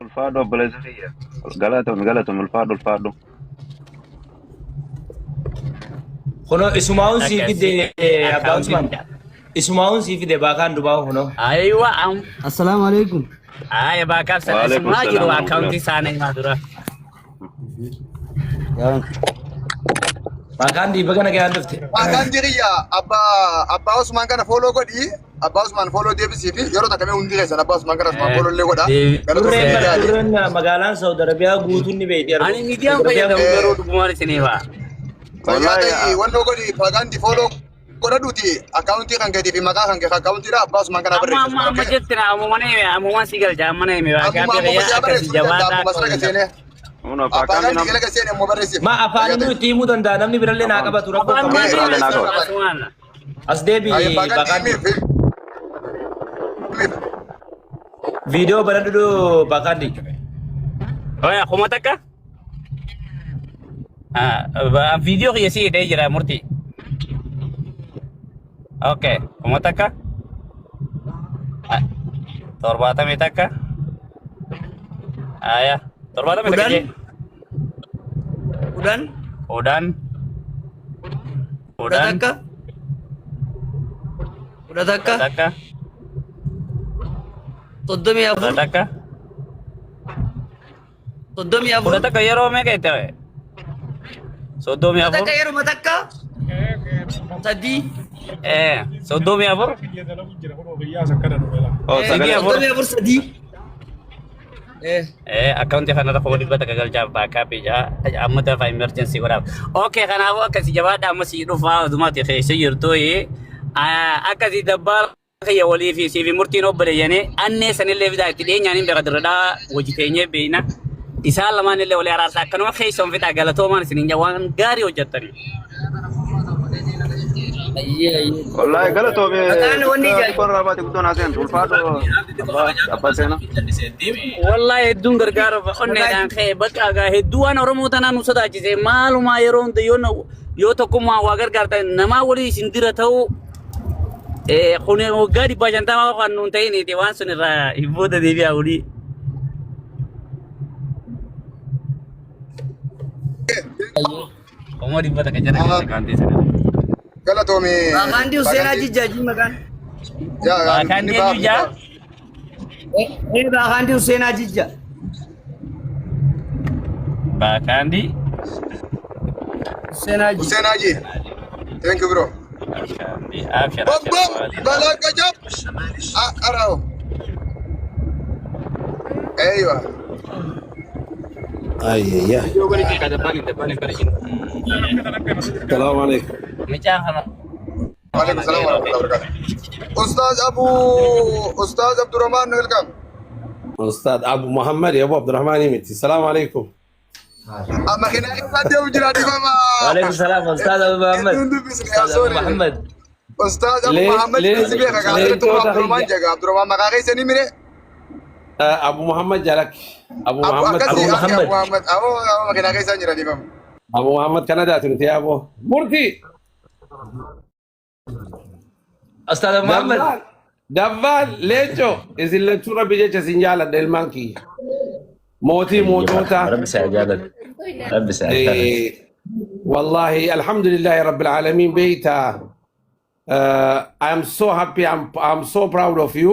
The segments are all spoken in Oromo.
الفادو بلازرية. قالتهم الفادو. خنو اسمعون سي في أبا عثمان. اسمعون سي في باكان دباو خنو. ايوه السلام عليكم. يا باكر وعليكم اسمها السلام جرو ورحمة الله. اكونتي سانه ما درا باكان دي بغنا كان دفت. Makan diri ya abba Usman kana follow godi abba Usman follow dia bisi fi yoro takame undi kesa abba Usman kana follow le goda Turun magalan Saudi Arabia gutun ni beedi. ani media ko ya garo dumar sinewa Bayata wando godi pagan di follow goda duti account kan gadi fi maka kan ka account ra abba Usman kana bare amma jettena amu man sigal jamane me wa ka be ya ka si jawada Uno Apagan pakami di nam. kala kasene mo bare si Ma afaan nu timu danda namni biralle na qaba tura ko as debi ay pagan bakan di mi video baradu do bakan di oh ya khumataka video ya sih deh jira murti oke khumataka torbata mitaka ayah torbata mitaka udan Udah taka? taka Toddom ya bu. taka Toddom ya bu. udah taka yaro me kete sodom ya Taka ya rumah taka? Tadi. sodom ya bur Oh, sige, sagale. abor. Toddom ya bu tadi. account kana ta ko dibata kagal jaba ka pe ja amma ta fa emergency wala okay kana wa kasi jawada amma si do fa duma ti khay sayir to yi akasi dabbar ya wali fi si murtino bale yani anne sanil le vida ti de nyani be gadrada wajitenye beina isala man le wala rasa kanu khay som fita galato man sinin jawan gari wajatani Iya. والله قالتهم أنا وني جاي. يكون رابط يكون عشان الفادو. أبا سينا. wallahi hedduun gargaara onneedhaan ka'e bakka agaa hedduu waan oromoo tanaan nu sodaachise maalumaa yeroo hunda yoo tokkummaa waa gargaarta namaa walii isin dira ta'u kun waggaa dhibbaa shantamaa kan nuun ta'iniiti waan sun irraa hibbooda deebi'aa olii. Omoo dhibbata kan jedhan kaantii sana. galatomi Makan di Hussein Haji Jaji makan. ya Makan ni dia ba juga. Makan di Hussein Haji Jaji. Bahkan di Hussein Haji. Hussein Haji thank you bro abshar bom bom balak kajab arao ايوه اي السلام عليكم. Macam apa? وعليكم السلام ورحمه الله وبركاته استاذ عبد الرحمن ويلكم استاذ ابو محمد يا ابو عبد الرحمن يمتي. السلام عليكم. اما هنا قد يوجد ماما Waalaikum salam Ustaz Abu Muhammad. Ustaz Abu Muhammad. استاذ ابو ليه- محمد ليه- نسبيك ليه قال توضح عبد الرحمن لي؟ جا عبد الرحمن ما قاعد يسني مني ابو محمد جالك. ابو محمد أكاسي أبو محمد. أبو محمد أبو ما كنا قاعد يسني ردي مام ابو محمد كندا تنتي يا ابو مرتي Ustaz Abu Muhammad. دبال ليتو اذا لتورا بيجي سنجالا ديل مانكي موتي موتوتا. رب سعدك. رب سعدك. والله الحمد لله رب العالمين بيتا. I am so happy. I'm so proud of you.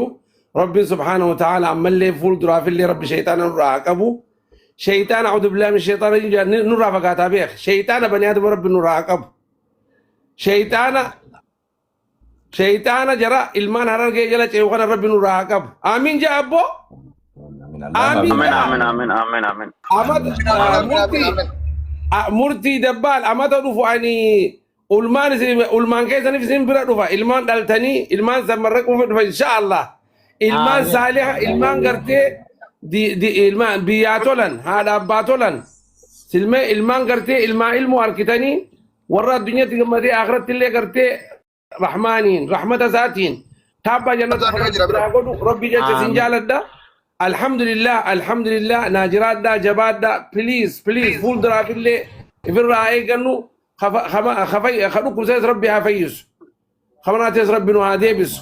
ربي سبحانه وتعالى عمل لي فول درافي اللي ربي شيطان نراقبه. شيطان اعوذ بالله من الشيطان الرجيم نرافقات ابيخ. شيطان بني ادم ربي نراقب. شيطان جرى المان هرر جلا تيوخنا ربي نراقب. امين جا ابو. امين آمين جا. آمين آمين آمين آمين. امد مرتي دبال امد دفو اني ulmaan keessan isin bira dhufa ilmaan dhaltanii ilmaan samarra qufa dhufa insha Allah ilmaan saaliha ilmaan gartee ilmaan biyyaa tolan haadha abbaa tolan silmee ilmaan gartee ilmaa ilmu harkitanii warra addunyaatti gammadee akhiratti illee gartee rahmaaniin rahmata isaatiin tabbaa jannata godhu rabbi jecha sin jaaladha alhamdulillah naajiraadhaa jabaadhaa please fuulduraaf illee ifirraa eegannu خدوكم سيس ربي هفيس خمناتيس ربي نهاديبس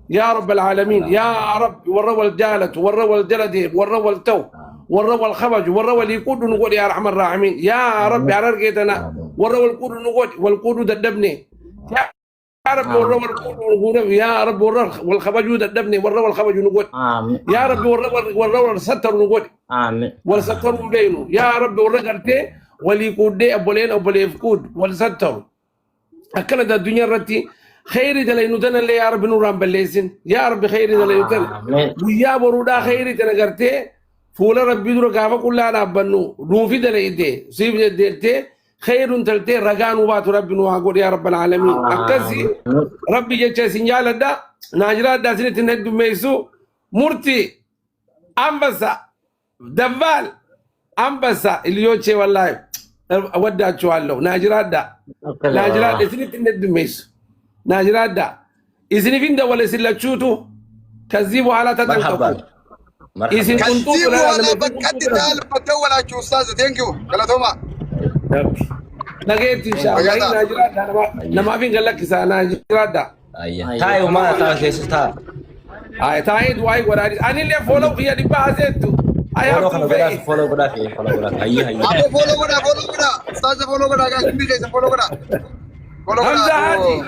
يا رب العالمين يا رب والرول الجالة والرول الجلدين والرول التو والرول الخبج والرول يقود نقول يا رحمن الراحمين يا رب على رقيتنا والرول القود نقول والقود ددبني يا رب والرول القود نقول يا رب والخبج ددبني والرول الخبج نقول آمين يا رب والرول الستر نقول آمين والستر بينه يا رب والرقرتي واليقود دي أبولين أبولي يفقود والستر أكلت الدنيا رتي خيري دلينو تنا اللي يا رب نوران بليسن يا رب خيري دلينو تنا آمين ويا برودا خيري تنا قرتي فولا ربي درو كافا كلها نابنو روفي دليدي سيف دلتي خير تلتي رجان وبات ربي نواقول يا رب العالمين أكسي ربي جتشي سنجال دا ناجرات دا سنة ندو ميسو مرتي أمبسا دبال أمبسا اللي يوتشي والله ودع شوالو ناجرات دا ناجرات دا سنة ندو ميسو ناجرات دا إذن فين دا ولا سلا تشوتو كذبوا على مرحبا تتنكفوا مرحبا إذن كنتم كذبوا على بكتي تعال بتولى شو استاذ ثانك يو كلا توما لقيت إن شاء الله ناجرات دا لما فين قال لك ناجرات دا أيه تاي وما تاي كيس تاي هاي تايد واي ورادي أنا اللي فولو فيها دي بازيتو I فولو have كنا to بدا pay فولو بدا فولو بدا أيه أيه أبو فولو كذا استاذ فولو كذا كان كذي كذا فولو كذا فولو حمزة كذا هاجي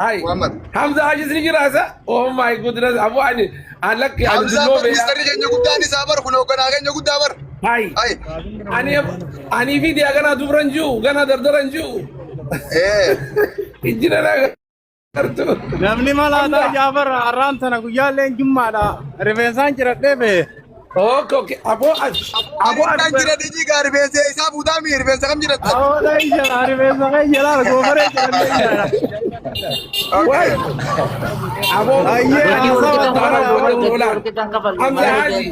هاي محمد حمزة هاجي سنيجي راسا أوه ماي جودنس أبو عني أنا لك أنا حمزة دلوبة مستري كان يقول داني سافر كنا كنا كان يقول دابر هاي أي أنا في دي أنا دبرنجو أنا دردرنجو إيه إنجينا لا كرتو Namni malata Jafar arran sana guyyaa leen jummaadha rifeensaan jiradhee bee. أوكي أبو كان جرا ديجي كار بيسه إسحاق بودامي بيسه كم جرا Awwaala ijala rifeensa kan jala goofaree jiradhee jala. أبو حمزة هاجي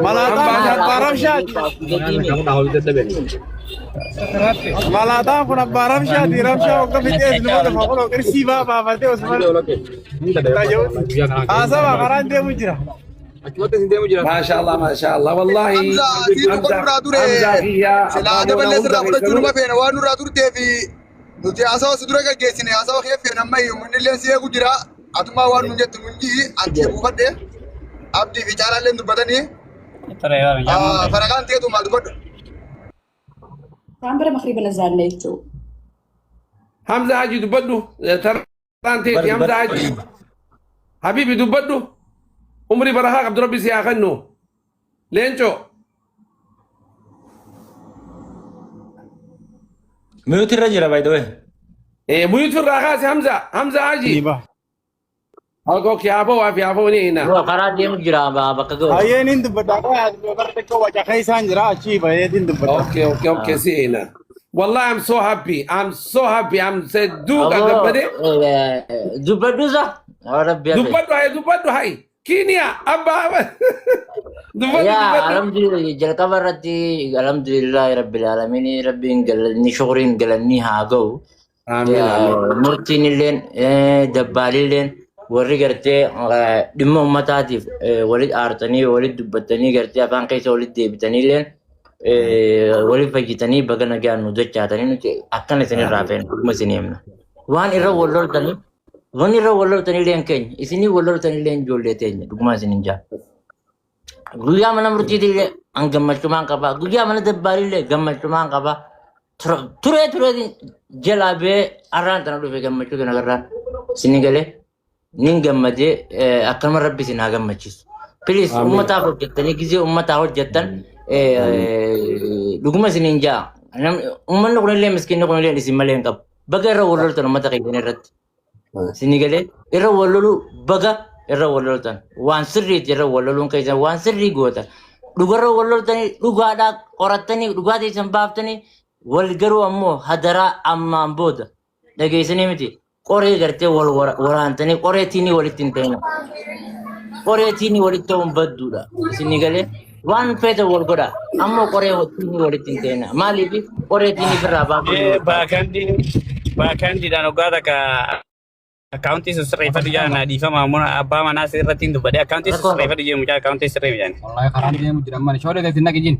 Malataan abbaa rabshaati. Malataan kun abbaa rabshaati. Rabshaa hogga fixee ilmoo lafa qoloo qirsiifaa baafatee osuma. Haasaba karaan deemu jira. ما شاء الله ما شاء الله والله حمزة سيدو كن رادورة سلا هذا بلش رابط جنوب فين وانو رادور تبي نتي أسوا سدورة كجيسين أسوا خير فين أما يوم من اللي سيا كجرا أتما وانو جت منجي أنتي بوفده أبدي في جالا لين دبتني فرقان تيجي توما دبت Sampai maghriban azan itu. حمزة هاجي دبدو ترى أنت حمزة هاجي حبيبي دبدو عمري برهاق عبد ربي سياخنو لينشو ميوت الرجل باي ذا إيه ميوت في الرخاص حمزة هاجي Diba. أوكي أبو هنا Gua karena dia menjira bakal gue. Ayyeen hin dubbata qoyaa dubartii ko waca keeysaan jira achii baay'ee hin dubbata. اوكي سي هنا والله I'm so happy I'm صدوق أقبله Dubaduza. Orang biasa. دبدو هاي كينيا أبا دبدو Ya, alhamdulillah. Jal kabar rati, alhamdulillah rabbil alamin. Rabbi galani syukurin galani hago. آمين آمين Murti nilen, dabbali len. Warri gartee dhimma uummataatiif walit aartanii walit dubbatanii gartee afaan keessa walit deebitanii leen walit fayyitanii baga nagaan nu dachaatanii nuti akkana isinirraa fe'en dhuguma isin himna. Waan irra wal loltanii leen keenya isinii wal loltanii leen ijoollee teenya dhuguma isin hin jaa. Guyyaa mana murtiitillee an gammachumaan qaba. Guyyaa mana dabbaaliillee gammachumaan qaba. Turee jalaa bee arraan tana dhufe gammachuu kana garraan isinii galee. Nin gammadee akkama rabbi isin haa gammachiisu. Please uummataaf hojjettanii gizee uummataa hojjettan dhuguma isin hin jaa. Uummanni kunillee miskiinni kunillee isin malee hin qabu. Baga irra wal loltan uummata keessan irratti. Isin galee irra wal loluu baga irra wal loltan. Waan sirriiti irra wal loluun keessan waan sirrii gootan. Dhugarra wal loltanii dhugaadhaa qorattanii dhugaa teessan baaftanii wal garuu ammoo hadaraa ammaan booda dhageessanii miti. Qoree gartee wal waraantanii qoreetiinii walitti hin ta'in. Qoreetiinii walitti ta'uun badduudha. Isin galee waan feeta wal godha. Ammoo qoreetiinii walitti hin ta'in. Maaliif qoreetiinii birraa baafuu? Baakandiidhaan hoggaa takka akkaawuntii sirreeffatu jaalladha dhiifama ammoo abbaa manaa sirratti hin dubbadee akkaawuntii sirreeffatu jedhamu jaalladha akkaawuntii sirreeffatu jaalladha. Wallahi karaan deemu jira mana shooree teessin naqi jin.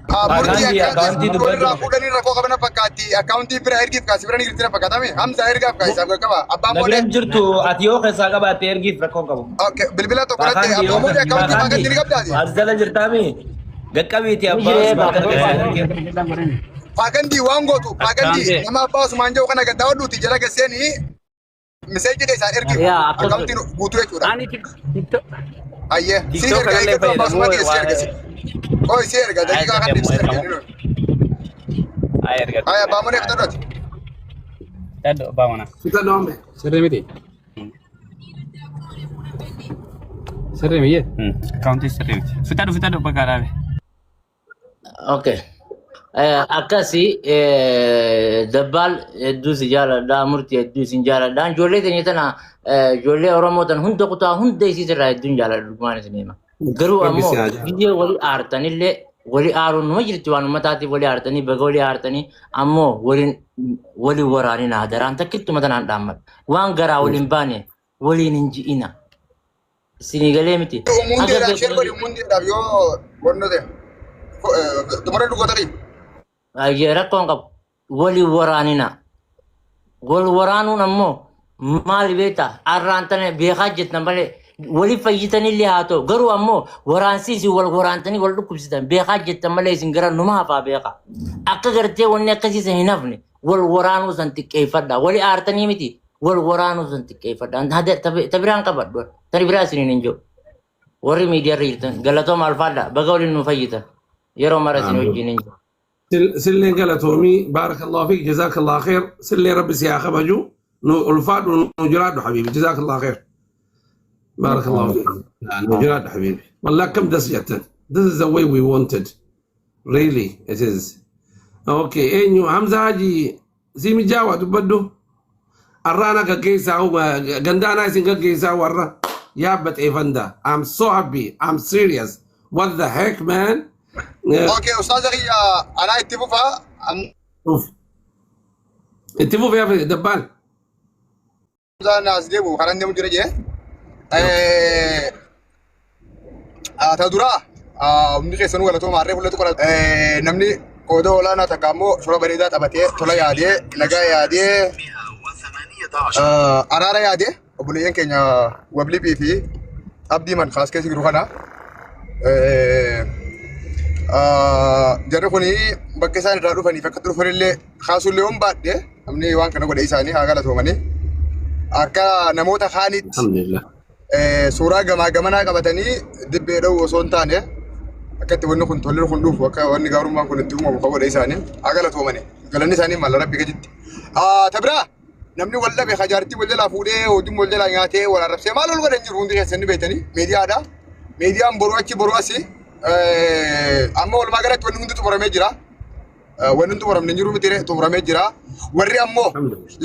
Akauntii Murtii dubbadhu. irraa fuudhanii rakkoo qabana fakkaatti. Akauntii bira ergiif kaasi bira ni girtina fakkaatame. Hamza ergaaf kaasi isaaf qaba. Abbaan Nagireen moolee. jirtu ati yoo keessaa qabaatte ergiif rakkoon qabu. Okay, bilbila tokko irratti abbaan moolee akauntii fakkaatti ni qabdaati. Asdala jirtaami. Gaqqabiiti abbaa Usmaan. Fakkantii waan gootu fakkantii nama abbaa Usmaan jedhu kana gaddaa hodhuuti jala gasseeni miseejii keessaan ergiif akauntiin guutuu jechuudha. Ani TikTok. Ayyee si erga eeggatu abbaa Usmaan keessi ergasi. Oh, si erga daqiiqaa kan deemsi ergani. Ay erga. Ay abbaa moolee fitaadhaati. Tado bamana. Kita nome. Sirri miti. Sirri miyye. County street. Fitado bakarabe. Okay. Akkasi dabbal hedduu si jaaladha murtii hedduu si jaaladha ijoollee teenya tana ijoollee Oromoo tan hunda kutaa hunda isiitirraa hedduun jaaladha dhugumaan isin hima. Garuu ammoo biyya walii aartanillee walii aaruun numa jirti waan uummataatiif walii aartanii baga walii aartanii ammoo walii waraanii naa daraan takkittuma tanaan dhaammadha. Waan garaa waliin baane waliin hin ji'ina. Isinii galee miti. Umundeedhaan shee waliin umundeedhaaf yoo wanno ta'e tumara dhugoota qiyyu. Rakkoon qabu walii waraanina. Wal waraanuun ammoo maal beektaa arraan tana beekaa jettan malee walii fayyitanillee haa ta'u garuu ammoo waraansiisi wal waraantanii wal dhukkubsitan beekaa jettan malee isin gara numa hafaa beekaa. Akka gartee wanni akkasiisa hin hafne wal waraanuu san xiqqeeffadha. Walii aartanii miti wal waraanuu san xiqqeeffadha. Tabiraan qabadhu. Tani biraa isiniin hin jiru. Warri miidiyaa irra jirtan galatooma alfaadha baga waliin nu fayyitan. Yeroo mara isin wajjin hin jiru. سلين قالت تومي بارك الله فيك جزاك الله خير سلين ربي سياخة بجو الفاد ونجراد حبيبي جزاك الله خير بارك الله فيك نجراد حبيبي والله كم دسجتن this is the way we wanted really it is okay انيو حمزة هاجي زيمي جاوة تبدو الرانا كجيسا هو غندانا يسين كجيسا ورا يابت ايفندا I'm so happy I'm serious what the heck man Okay, Ustaz Zaki, ana ittifufa. اتفقوا فيها في دبال Nas deemu kanan deemu jira jee. Ta dura humni keessanuu galatooma harree fuulduratu qola. Namni qooda olaanaa takka ammoo shoora bareedaa taphatee tola yaadee nagaa yaadee araara yaadee obboleeyyan keenya Wablibii fi Abdii man kaas keessa jiru kana. Jarri kuni bakka isaan irraa dhufanii fakka dhufanillee kaasuullee waan baadhee namni waan kana godhe isaanii haa galatoomanii akka namoota kaanitti alhamdulillah suuraa gamaa gamanaa qabatanii dibbee dha'u osoo hin taane akka itti wanni kun tolli kun dhufu akka wanni gaarummaan kun itti uumamu kan godhe isaanii haa galatoomanii galanni isaanii maal rabbi gaditti. Tabira namni wal dhabe hajaartii wal jalaa fuudhee hojiin wal jalaa nyaatee wal arrabsee maal wal godhan jiru hundi keessan ni beektanii miidiyaadha. Miidiyaan boruu achi boruu asii amma walumaa galatti wanni hundi xumuramee jira. Wanni hundi xumuramne jiru miti xumuramee jira. Warri ammoo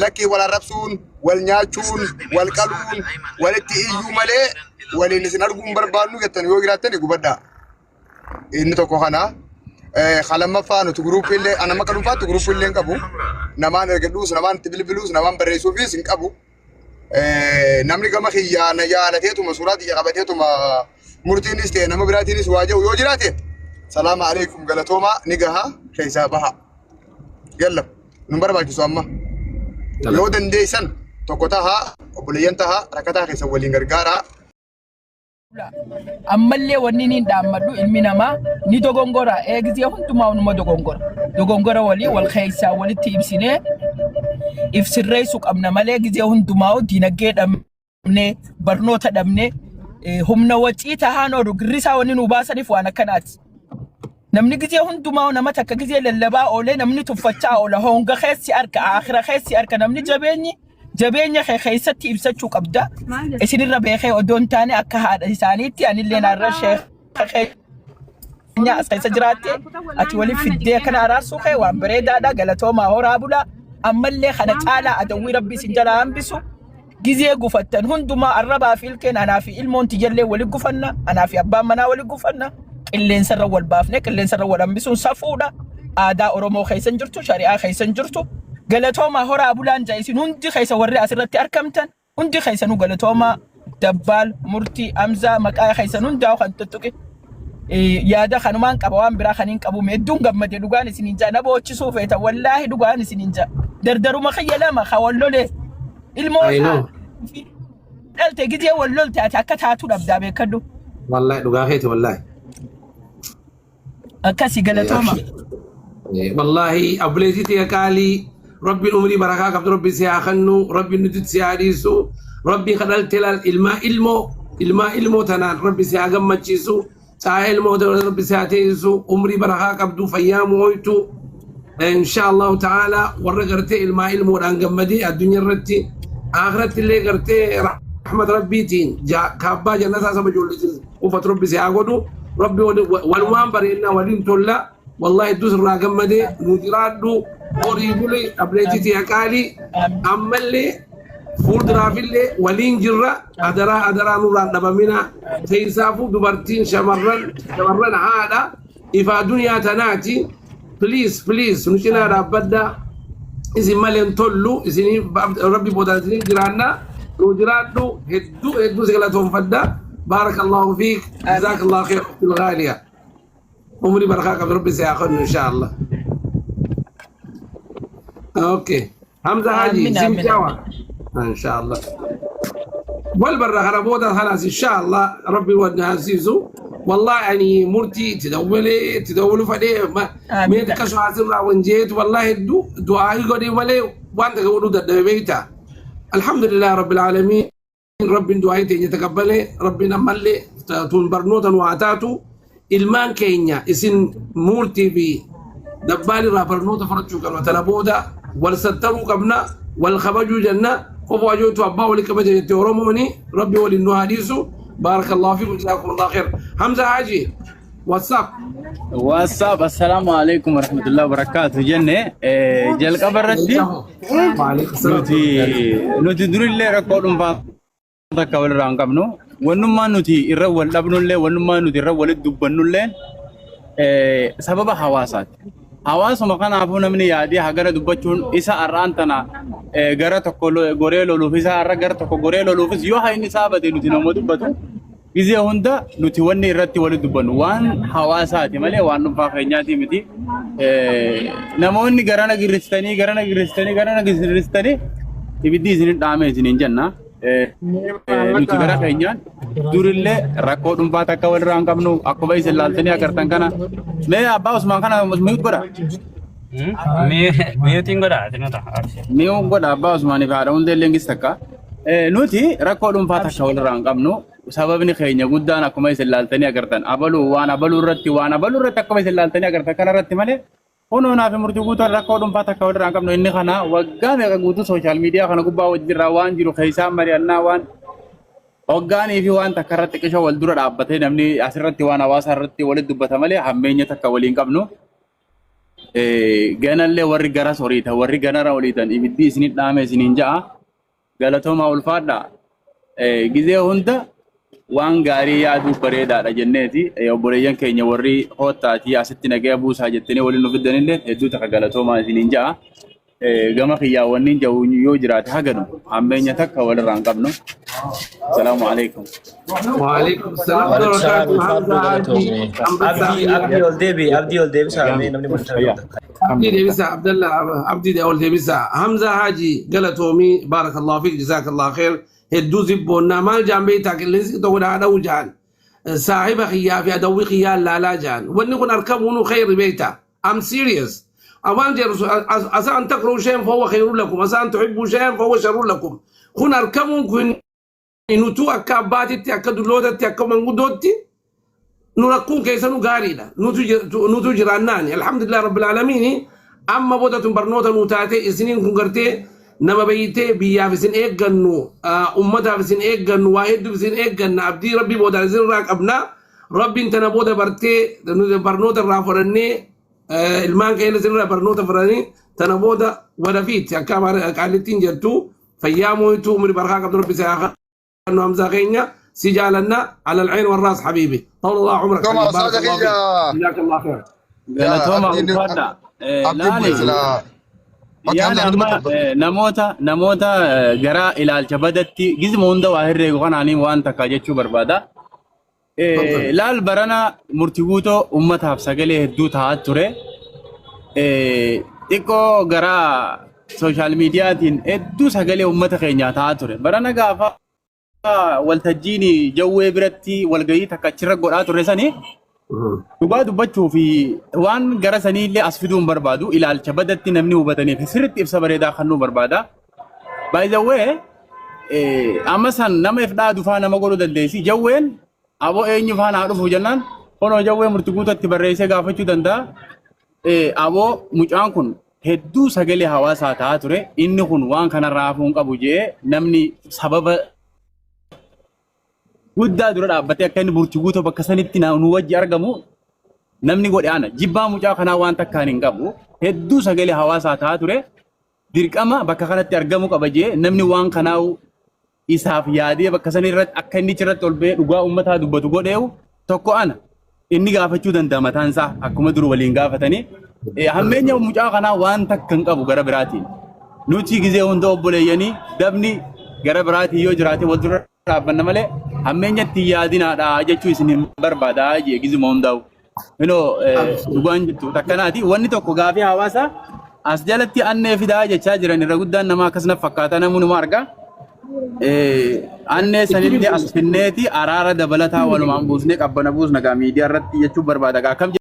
lakkii wal arrabsuun, wal nyaachuun, wal qaluun, walitti iyyuu malee waliin isin arguun barbaadnu jettan yoo jiraattan gubaddaa. Inni tokko kana lammaffaa nuti guruupiillee ana maka dhuunfaatti guruupiillee hin qabu. Namaan ergadhuus, namaan itti bilbiluus, namaan barreessuufis hin qabu. Namni gama kiyyaa na jaalateetuma suuraa xiyya qabateetuma murtiinis ta'e nama biraatiinis waa jiru yoo jiraate salaamu alaikum galatooma ni gaha keessaa baha. Yalla nun barbaachisu amma yoo dandeessan tokko tahaa obboleeyyan tahaa rakkataa keessa waliin gargaaraa. Ammallee wanni ni dhaammadhu ilmi namaa ni dogongora eegzee hundumaa numa dogongora walii wal keessaa walitti ibsinee ibsirreessu qabna malee gizee hundumaa diinagdee dhabne barnoota dhabne humna wacii tahaan oolu girrisaa wanni nu baasaniif waan akkanaati. Namni gizee hundumaa nama takka gizee lallabaa oolee namni tuffachaa oola honga keessi arka aakhira keessi arka namni jabeenya keessatti ibsachuu qabda. Isinirra beekee odoon taane akka haadha isaaniitti anillee narra sheekheenya as keessa jiraatte ati waliif fiddee kana araarsuu kee waan bareedaadha galatoomaa horaa bulaa. Ammallee kana caalaa adawwii rabbii sin jalaa hambisu gizee gufattan hundumaa arrabaa fi ilkeen anaa fi ilmoon tiyallee wali gufanna anaa fi abbaan manaa wali gufanna qilleensarra wal baafne qilleensarra wal hambisuun safuudha aadaa Oromoo keessan jirtu shari'aa keessan jirtu galatoomaa horaa bulaan jaa'isin hundi keessa warri asirratti argamtan hundi keessanuu galatoomaa dabbaal murtii amzaa maqaa keessan hundaa kan tuttuqe yaada kanumaan qaba waan biraa kaniin qabu hedduun gammade dhugaan isiniin jaa na boochisuu feeta wallaahi dhugaan isiniin jaa dardaruma kiyya lama ka wallole ilmoota dhalte gidee wallolte ati akka taatu dhabdaa beekadhu wallahi dhugaa keeti wallahi akkasi galatooma wallahi ableetiti qaalii rabbi umri barakaa qabdu rabbi siyaa khannu rabbi nutit siyaa dhiisu rabbi kadhalte ilma ilmo tanaan rabbi siyaa gammachiisu saa ilmoo rabbi siyaa teessisu umri barakaa qabdu fayyaamu hoytu insha allahu ta'ala warra gartee ilmoodhaan gammadee addunyaa irratti akhiratti illee gartee rahmat rabbiitiin kaabbaa jannataa saba ijoolleetiin ufatu rabbi siyaa godhu rabbi walumaan bareennaa waliin tolla wallahi dus irraa gammadee nu jiraadhu horii bule ableetiti qaalii ammallee fuulduraafillee waliin jirra adaraa nurraan dhabamina teessaafu dubartiin shamarran haadha ifaa duniyaa tanaati please nu cinaa dhaabbadda isin maleen tollu isinii rabbi booda isinii jiraanna nu jiraadhu hedduu si galatoonfadda barakallahu fiik jazakallahu khair ukhtil ghaaliya umri barakaa qabdu rabbi si haa إن شاء الله اوكي حمزة حاجي سيم جوا ان شاء الله والبرة خربوطة خلاص ان شاء الله ربي ودها سيزو والله يعني مرتي تدولوا فدي ما يتكشوا عسرا ونجيت والله دعاء قدي ولي وانت قولوا ده بيتا الحمد لله رب العالمين ربي دعايتي يتقبله ربنا ملي تون برنوتا وعتاتو ilmaan keenya isin murtii fi dabbaali irraa barnoota fudhachuu qabna tana booda wal sattaruu qabna wal kabajuu jenna qofa wajootu abbaa walii kabaja jettee oromooni rabbi waliin nu hadiisu baarakallahu fiikum jazaakumullahu khair hamza haji واتساب السلام عليكم ورحمة الله وبركاته جنة جلقة بردي نوتي دوري اللي ركودم فاتك ولا رانكمنو ونما نوتي الرول لبنولله ونما نوتي الرول الدبنولله سبب حواسات حواس مكان أبونا من يادي هجرة دبتشون إسا أرانتنا جرة تقول غوريلو لوفيسا أرا جرة تقول غوريلو لوفيس يو هاي نسابة نوتي نمو دبتو إذا هوندا نوتي وني رتي ولد دبن وان حواسات ماله وان نفاقينياتي متي نموني جرانا جرستاني يبدي زين دامه زين جنة nuti gara keenyaan durillee rakkoo dhuunfaa takka walirraa hin qabnu akkuma isin laaltanii agartan kana mee abbaa Usmaan kana miyuut godha miyuutiin godha miyuut godha abbaa Usmaanii fi haadha hundee leengis takka nuti rakkoo dhuunfaa takka walirraa hin qabnu sababni keenya guddaan akkuma isin laaltanii agartan waan abaluu irratti akkuma isin laaltanii agartan kana irratti malee Kuno na fi murtii guutuu rakkoo dhuunfaa takka walirraa qabnu inni kana waggaa meeqa guutuu sooshaal miidiyaa kana gubbaa wajjirraa waan jiru keessaa mari'annaa waan hoggaanii fi waan takka irratti qisha wal dura dhaabbatee namni asirratti waan hawaasa irratti walitti dubbata malee hammeenya takka waliin qabnu. Ganallee warri gara soriita warri ganara waliitan ibiddi isinit dhaame isiniin ja'a galatooma ulfaadha gizee hunda waan gaarii yaaduu bareedaadha jenneeti obboleeyyan keenya warri hottaatii asitti nagaya buusaa jettanii waliin nu fiddanillee hedduu takka galatoomaa isiniin ja'a gama kiyyaawwanniin ja'u yoo jiraate haganu hammeenya takka walirraa hin qabnu. Salaamu alaikum. Wa alaikum salaam wa rahmatullahi. Abdi ol deebisa namni mul'ata. Abdi deebisa Abdallah Abdi ol deebisa Hamza Haji galatoomii barakallahu fiik jazakallahu khair. هدو زبونا ما جنبي تاكلين تقول هذا وجان صاحب خيار في أدوي خيار لا جان ونكون أركبونه خير بيتا I'm serious أوان جرس أسا أن تكرهوا شيء فهو خير لكم أسا أن تحبوا شيء فهو شر لكم كن أركبون كن نتو أكاباتي تأكدوا لودا تأكدوا من قدوتي نركون كيسا نغارينا نتو جراناني الحمد لله رب العالمين أما بودة برنوتا نوتاتي إسنين كنغرتي nama bayitee biyyaaf isin eeggannu ummataaf isin eeggannu waa hedduuf isin eegganna abdii rabbii boodaan isin irraa qabna rabbiin tana booda bartee barnoota irraa fudhannee ilmaan keenya isin irraa barnoota fudhanii tana booda wadafiitti akka qaalittiin jettu fayyaa mooytu umri barkaa qabdu rabbi si haa kannu hamzaa keenya si jaalanna ala al'ayn warraas habiibi طول الله عمرك جزاك الله خير galatooma ulfaadha يعني namoota gara ilaalcha badatti gizma hunda waa herreegu kanaanii waan takka jechuu barbaada laal barana murtiguuto ummataaf sagalee hedduu ta'aa ture. Xiqqoo gara sooshaal miidiyaatiin hedduu sagalee ummata keenyaa ta'aa ture. Barana gaafa waltajjiin jawwee biratti walgahii takka achirra godhaa ture sanii dhugaa dubbachuu fi waan gara sanii illee as fiduun barbaadu ilaalcha badatti namni hubataniif sirriitti ibsa bareedaa kannuu barbaada. By the way, amma san nama ifdhaa dufaa nama godhuu dandeessi. Jawween aboo eenyu faana haa dhufu jennaan kunoo jawwee murtiguutatti barreessee gaafachuu danda'a. Aboo mucaan kun hedduu sagalee hawaasaa ta'aa ture. Inni kun waan kanarraa hafuun qabu jee namni sababa guddaa dura dhaabbatee akka inni murtiguuto bakka sanitti nu wajji argamu namni godhe ana. Jibbaa mucaa kanaa waan takkaan hin qabu. Hedduu sagalee hawaasaa ta'aa ture. Dirqama bakka kanatti argamu qaba jee namni waan kanaa isaaf yaadee bakka san irratti akka inni irratti ol ba'ee dhugaa uummataa dubbatu godheewu tokko ana. Inni gaafachuu danda'a mataan isaa akkuma duru waliin gaafatanii. Hammeenya mucaa kanaa waan takka hin qabu gara biraatiin. Nuti gizee hunda obboleeyyanii dabni gara biraatiin yoo jiraate wal dura dhaabbanna malee hammeenyatti yaadinaadha jechuu isin hin barbaadaa jee gizuma hundaa'u. Dhugaan jettu takkanaati. Wanni tokko gaafii hawaasaa as jalatti annee fidaa jechaa jiran irra guddaan nama akkasuma fakkaata namoonni arga. Annee sanillee as finneeti araara dabalataa walumaan buusnee qabbana buusna gaa miidiyaa irratti jechuun barbaada.